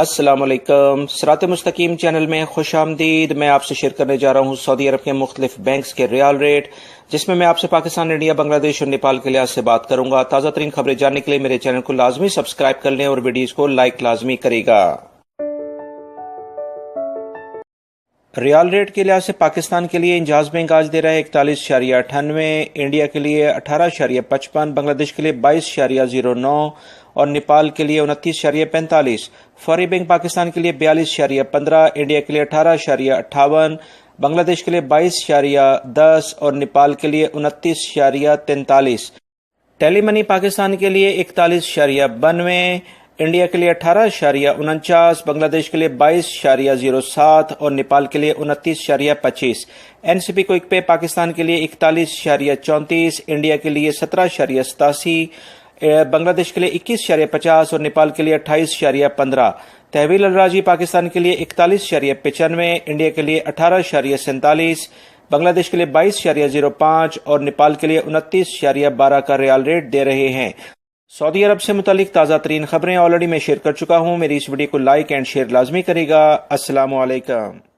السلام علیکم، صراط مستقیم چینل میں خوش آمدید۔ میں آپ سے شیئر کرنے جا رہا ہوں سعودی عرب کے مختلف بینکس کے ریال ریٹ، جس میں آپ سے پاکستان، انڈیا، بنگلہ دیش اور نیپال کے لحاظ سے بات کروں گا۔ تازہ ترین خبریں جاننے کے لیے میرے چینل کو لازمی سبسکرائب کر لیں اور ویڈیوز کو لائک لازمی کرے گا۔ ریال ریٹ کے لحاظ سے پاکستان کے لیے انجاز بینک آج دے رہا ہے 41.98، انڈیا کے لیے 18.55، بنگلہ دیش کے لیے 22.09 اور نیپال کے لیے 29.45۔ فوری بینک پاکستان کے لیے 42.15، انڈیا کے لیے 18.58، بنگلہ دیش کے لیے 22.10 اور نیپال کے لیے 29.43۔ ٹیلی منی پاکستان کے لیے 41.92، انڈیا کے لیے 18.49، بنگلہ دیش کے لیے 22.07 اور نیپال کے لیے 29.25۔ این سی پی کوئک پے پاکستان کے لیے 41.34، انڈیا کے لیے 17.87، بنگلہ دیش کے لیے 21.50 اور نیپال کے لیے 28.15۔ تحویل الراجی پاکستان کے لیے 41.95، انڈیا کے لیے 18.47، بنگلہ دیش کے لیے 22.05 اور نیپال کے لیے 29.12 کا ریال ریٹ دے رہے ہیں۔ سعودی عرب سے متعلق تازہ ترین خبریں آلریڈی میں شیئر کر چکا ہوں۔ میری اس ویڈیو کو لائک اینڈ شیئر لازمی کرے گا۔ السلام علیکم۔